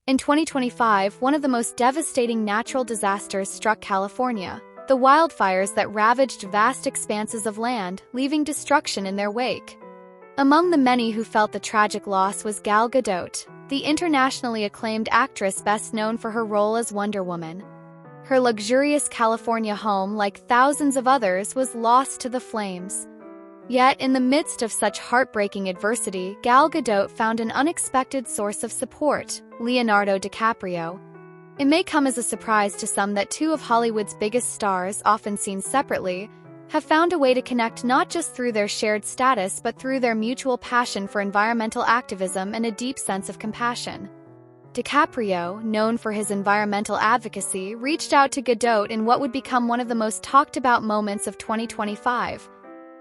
In 2025, one of the most devastating natural disasters struck California, the wildfires that ravaged vast expanses of land, leaving destruction in their wake. Among the many who felt the tragic loss was Gal Gadot, the internationally acclaimed actress best known for her role as Wonder Woman. Her luxurious California home, like thousands of others, was lost to the flames. Yet, in the midst of such heartbreaking adversity, Gal Gadot found an unexpected source of support: Leonardo DiCaprio. It may come as a surprise to some that two of Hollywood's biggest stars, often seen separately, have found a way to connect not just through their shared status but through their mutual passion for environmental activism and a deep sense of compassion. DiCaprio, known for his environmental advocacy, reached out to Gadot in what would become one of the most talked-about moments of 2025.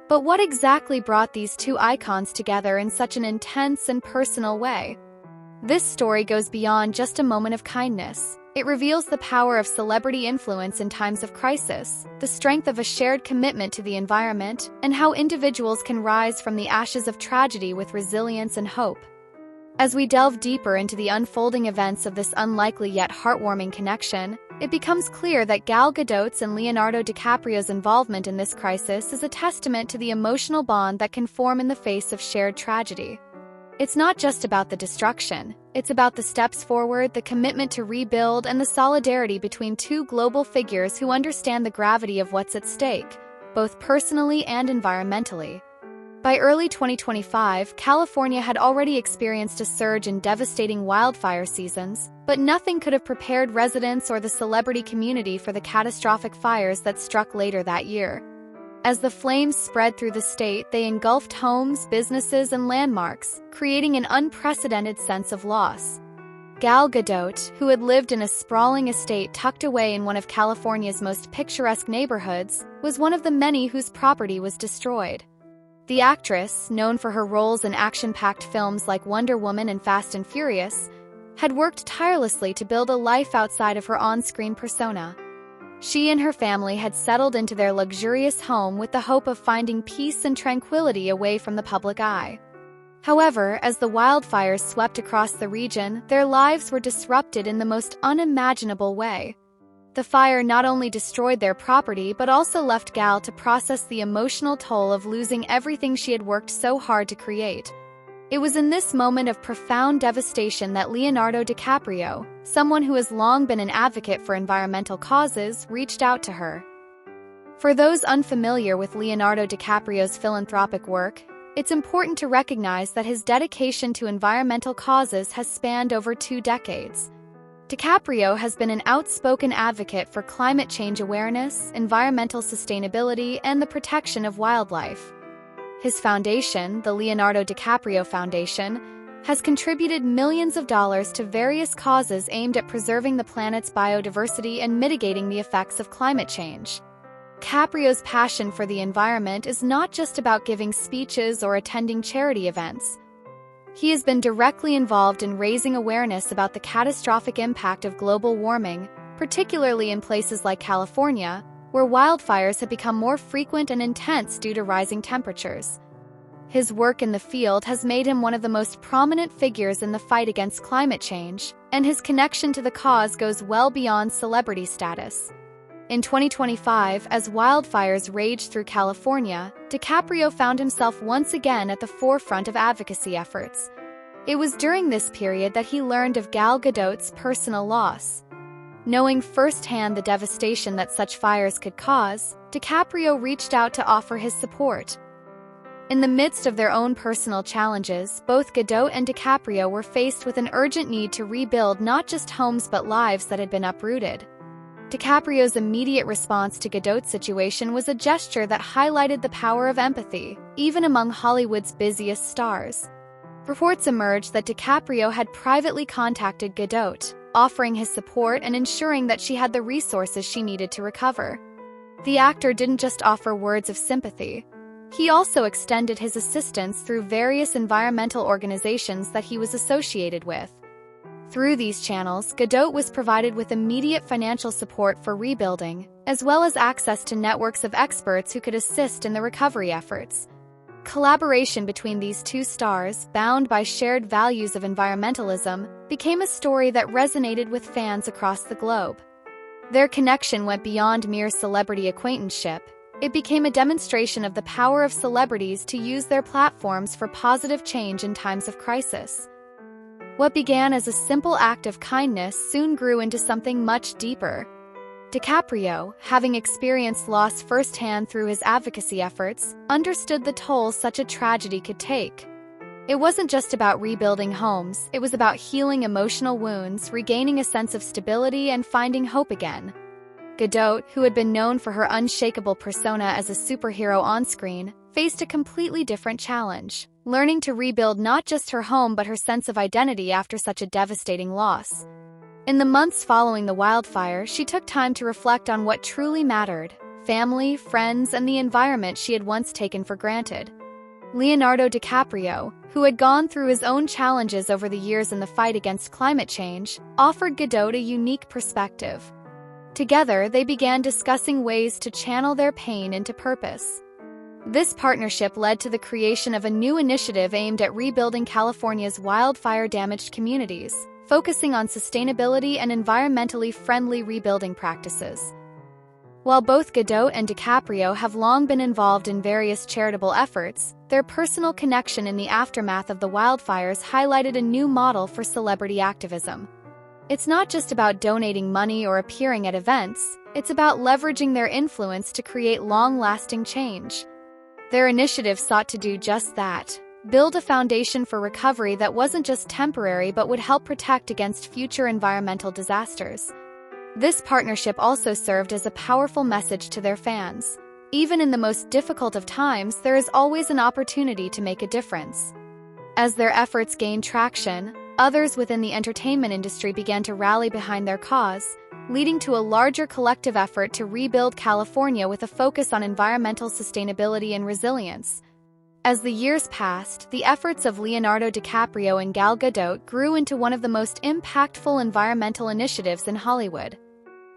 But what exactly brought these two icons together in such an intense and personal way? This story goes beyond just a moment of kindness. It reveals the power of celebrity influence in times of crisis, the strength of a shared commitment to the environment, and how individuals can rise from the ashes of tragedy with resilience and hope. As we delve deeper into the unfolding events of this unlikely yet heartwarming connection, it becomes clear that Gal Gadot's and Leonardo DiCaprio's involvement in this crisis is a testament to the emotional bond that can form in the face of shared tragedy. It's not just about the destruction, it's about the steps forward, the commitment to rebuild, and the solidarity between two global figures who understand the gravity of what's at stake, both personally and environmentally. By early 2025, California had already experienced a surge in devastating wildfire seasons, but nothing could have prepared residents or the celebrity community for the catastrophic fires that struck later that year. As the flames spread through the state, they engulfed homes, businesses, and landmarks, creating an unprecedented sense of loss. Gal Gadot, who had lived in a sprawling estate tucked away in one of California's most picturesque neighborhoods, was one of the many whose property was destroyed. The actress, known for her roles in action-packed films like Wonder Woman and Fast and Furious, had worked tirelessly to build a life outside of her on-screen persona. She and her family had settled into their luxurious home with the hope of finding peace and tranquility away from the public eye. However, as the wildfires swept across the region, their lives were disrupted in the most unimaginable way. The fire not only destroyed their property but also left Gal to process the emotional toll of losing everything she had worked so hard to create. It was in this moment of profound devastation that Leonardo DiCaprio, someone who has long been an advocate for environmental causes, reached out to her. For those unfamiliar with Leonardo DiCaprio's philanthropic work, it's important to recognize that his dedication to environmental causes has spanned over 2 decades. DiCaprio has been an outspoken advocate for climate change awareness, environmental sustainability, and the protection of wildlife. His foundation, the Leonardo DiCaprio Foundation, has contributed millions of dollars to various causes aimed at preserving the planet's biodiversity and mitigating the effects of climate change. DiCaprio's passion for the environment is not just about giving speeches or attending charity events. He has been directly involved in raising awareness about the catastrophic impact of global warming, particularly in places like California, where wildfires have become more frequent and intense due to rising temperatures. His work in the field has made him one of the most prominent figures in the fight against climate change, and his connection to the cause goes well beyond celebrity status. In 2025, as wildfires raged through California, DiCaprio found himself once again at the forefront of advocacy efforts. It was during this period that he learned of Gal Gadot's personal loss. Knowing firsthand the devastation that such fires could cause, DiCaprio reached out to offer his support. In the midst of their own personal challenges, both Gadot and DiCaprio were faced with an urgent need to rebuild not just homes but lives that had been uprooted. DiCaprio's immediate response to Gadot's situation was a gesture that highlighted the power of empathy, even among Hollywood's busiest stars. Reports emerged that DiCaprio had privately contacted Gadot, offering his support and ensuring that she had the resources she needed to recover. The actor didn't just offer words of sympathy. He also extended his assistance through various environmental organizations that he was associated with. Through these channels, Gadot was provided with immediate financial support for rebuilding, as well as access to networks of experts who could assist in the recovery efforts. Collaboration between these two stars, bound by shared values of environmentalism, became a story that resonated with fans across the globe. Their connection went beyond mere celebrity acquaintanceship. It became a demonstration of the power of celebrities to use their platforms for positive change in times of crisis. What began as a simple act of kindness soon grew into something much deeper. DiCaprio, having experienced loss firsthand through his advocacy efforts, understood the toll such a tragedy could take. It wasn't just about rebuilding homes, it was about healing emotional wounds, regaining a sense of stability, and finding hope again. Gadot, who had been known for her unshakable persona as a superhero on-screen, faced a completely different challenge, learning to rebuild not just her home but her sense of identity after such a devastating loss. In the months following the wildfire, she took time to reflect on what truly mattered: family, friends, and the environment she had once taken for granted. Leonardo DiCaprio, who had gone through his own challenges over the years in the fight against climate change, offered Gadot a unique perspective. Together, they began discussing ways to channel their pain into purpose. This partnership led to the creation of a new initiative aimed at rebuilding California's wildfire-damaged communities, focusing on sustainability and environmentally friendly rebuilding practices. While both Gadot and DiCaprio have long been involved in various charitable efforts, their personal connection in the aftermath of the wildfires highlighted a new model for celebrity activism. It's not just about donating money or appearing at events, it's about leveraging their influence to create long-lasting change. Their initiative sought to do just that: build a foundation for recovery that wasn't just temporary but would help protect against future environmental disasters. This partnership also served as a powerful message to their fans. Even in the most difficult of times, there is always an opportunity to make a difference. As their efforts gained traction, others within the entertainment industry began to rally behind their cause, leading to a larger collective effort to rebuild California with a focus on environmental sustainability and resilience. As the years passed, the efforts of Leonardo DiCaprio and Gal Gadot grew into one of the most impactful environmental initiatives in Hollywood.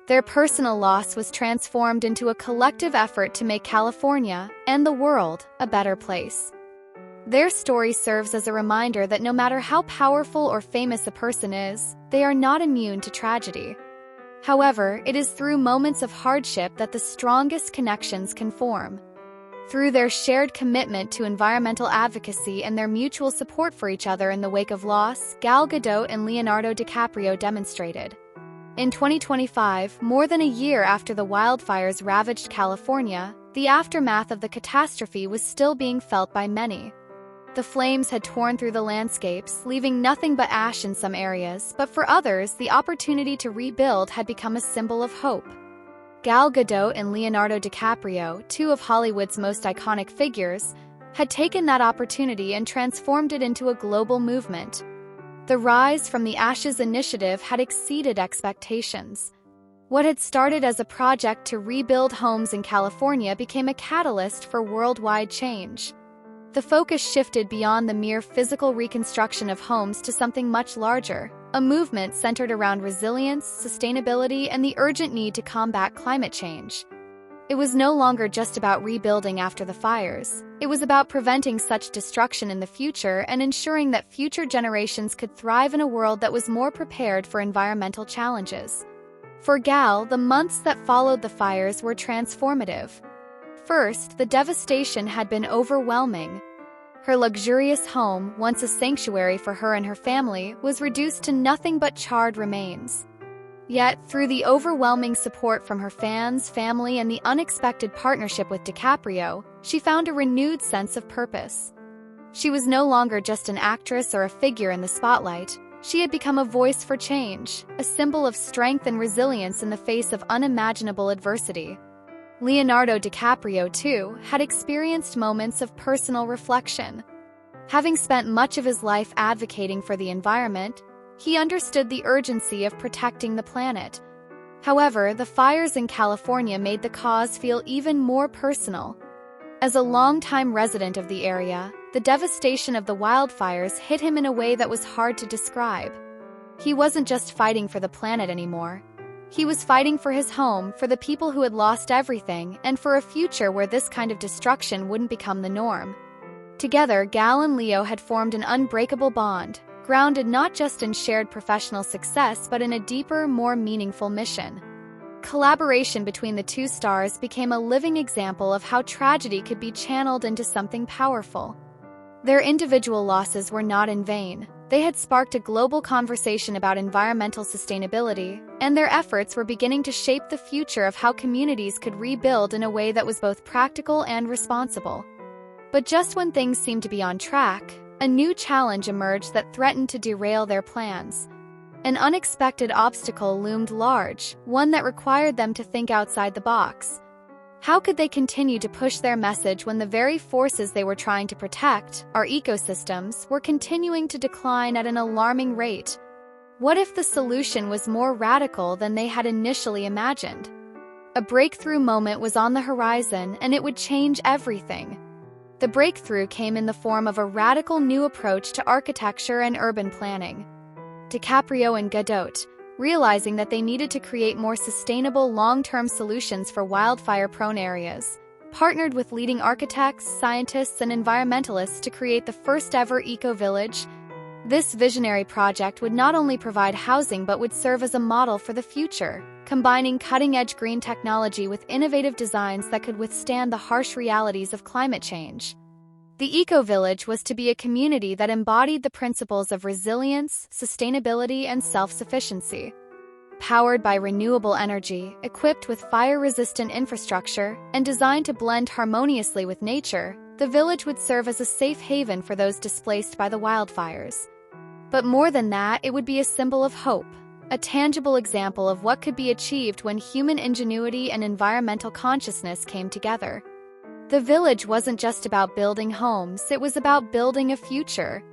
Their personal loss was transformed into a collective effort to make California, and the world, a better place. Their story serves as a reminder that no matter how powerful or famous a person is, they are not immune to tragedy. However, it is through moments of hardship that the strongest connections can form. Through their shared commitment to environmental advocacy and their mutual support for each other in the wake of loss, Gal Gadot and Leonardo DiCaprio demonstrated. In 2025, more than a year after the wildfires ravaged California, the aftermath of the catastrophe was still being felt by many. The flames had torn through the landscapes, leaving nothing but ash in some areas, but for others, the opportunity to rebuild had become a symbol of hope. Gal Gadot and Leonardo DiCaprio, two of Hollywood's most iconic figures, had taken that opportunity and transformed it into a global movement. The Rise from the Ashes initiative had exceeded expectations. What had started as a project to rebuild homes in California became a catalyst for worldwide change. The focus shifted beyond the mere physical reconstruction of homes to something much larger, a movement centered around resilience, sustainability, and the urgent need to combat climate change. It was no longer just about rebuilding after the fires. It was about preventing such destruction in the future and ensuring that future generations could thrive in a world that was more prepared for environmental challenges. For Gal, the months that followed the fires were transformative. First, the devastation had been overwhelming. Her luxurious home, once a sanctuary for her and her family, was reduced to nothing but charred remains. Yet, through the overwhelming support from her fans, family, and the unexpected partnership with DiCaprio, she found a renewed sense of purpose. She was no longer just an actress or a figure in the spotlight. She had become a voice for change, a symbol of strength and resilience in the face of unimaginable adversity. Leonardo DiCaprio, too, had experienced moments of personal reflection. Having spent much of his life advocating for the environment, he understood the urgency of protecting the planet. However, the fires in California made the cause feel even more personal. As a longtime resident of the area, the devastation of the wildfires hit him in a way that was hard to describe. He wasn't just fighting for the planet anymore. He was fighting for his home, for the people who had lost everything, and for a future where this kind of destruction wouldn't become the norm. Together, Gal and Leo had formed an unbreakable bond, grounded not just in shared professional success but in a deeper, more meaningful mission. Collaboration between the two stars became a living example of how tragedy could be channeled into something powerful. Their individual losses were not in vain. They had sparked a global conversation about environmental sustainability, and their efforts were beginning to shape the future of how communities could rebuild in a way that was both practical and responsible. But just when things seemed to be on track, a new challenge emerged that threatened to derail their plans. An unexpected obstacle loomed large, one that required them to think outside the box. How could they continue to push their message when the very forces they were trying to protect, our ecosystems, were continuing to decline at an alarming rate? What if the solution was more radical than they had initially imagined? A breakthrough moment was on the horizon, and it would change everything. The breakthrough came in the form of a radical new approach to architecture and urban planning. DiCaprio and Gadot, realizing that they needed to create more sustainable long-term solutions for wildfire-prone areas, partnered with leading architects, scientists, and environmentalists to create the first-ever eco-village. This visionary project would not only provide housing but would serve as a model for the future, combining cutting-edge green technology with innovative designs that could withstand the harsh realities of climate change. The eco-village was to be a community that embodied the principles of resilience, sustainability, and self-sufficiency. Powered by renewable energy, equipped with fire-resistant infrastructure, and designed to blend harmoniously with nature, the village would serve as a safe haven for those displaced by the wildfires. But more than that, it would be a symbol of hope, a tangible example of what could be achieved when human ingenuity and environmental consciousness came together. The village wasn't just about building homes, it was about building a future.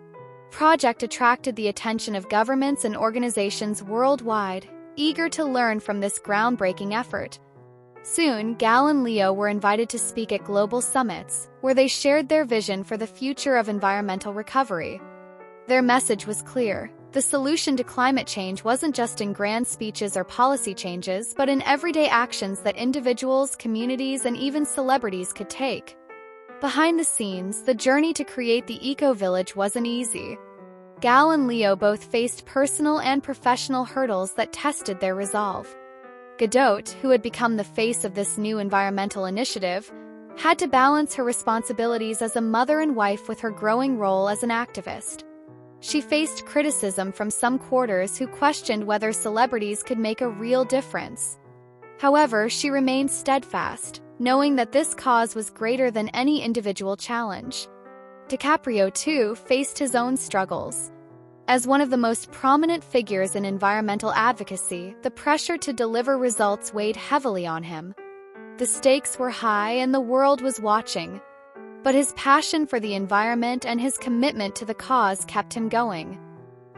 The project attracted the attention of governments and organizations worldwide, eager to learn from this groundbreaking effort. Soon, Gal and Leo were invited to speak at global summits, where they shared their vision for the future of environmental recovery. Their message was clear. The solution to climate change wasn't just in grand speeches or policy changes, but in everyday actions that individuals, communities, and even celebrities could take. Behind the scenes, the journey to create the eco-village wasn't easy. Gal and Leo both faced personal and professional hurdles that tested their resolve. Gadot, who had become the face of this new environmental initiative, had to balance her responsibilities as a mother and wife with her growing role as an activist. She faced criticism from some quarters who questioned whether celebrities could make a real difference. However, she remained steadfast, knowing that this cause was greater than any individual challenge. DiCaprio, too, faced his own struggles. As one of the most prominent figures in environmental advocacy, the pressure to deliver results weighed heavily on him. The stakes were high and the world was watching. But his passion for the environment and his commitment to the cause kept him going.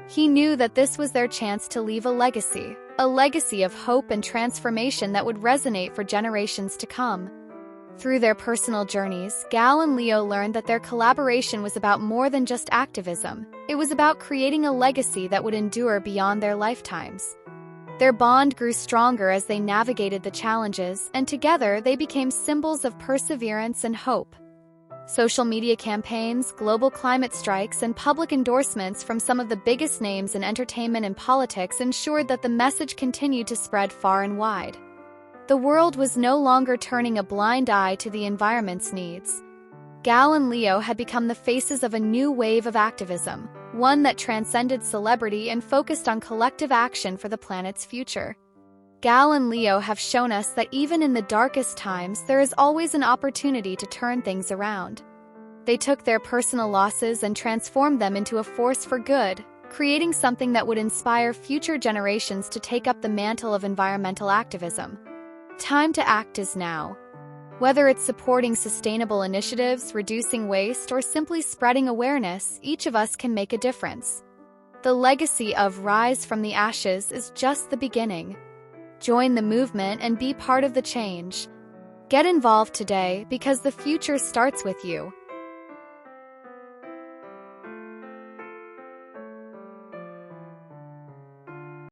He knew that this was their chance to leave a legacy of hope and transformation that would resonate for generations to come. Through their personal journeys, Gal and Leo learned that their collaboration was about more than just activism. It was about creating a legacy that would endure beyond their lifetimes. Their bond grew stronger as they navigated the challenges, and together they became symbols of perseverance and hope. Social media campaigns, global climate strikes, and public endorsements from some of the biggest names in entertainment and politics ensured that the message continued to spread far and wide. The world was no longer turning a blind eye to the environment's needs. Gal and Leo had become the faces of a new wave of activism, one that transcended celebrity and focused on collective action for the planet's future. Gal and Leo have shown us that even in the darkest times, there is always an opportunity to turn things around. They took their personal losses and transformed them into a force for good, creating something that would inspire future generations to take up the mantle of environmental activism. Time to act is now. Whether it's supporting sustainable initiatives, reducing waste, or simply spreading awareness, each of us can make a difference. The legacy of Rise from the Ashes is just the beginning. Join the movement and be part of the change. Get involved today because the future starts with you.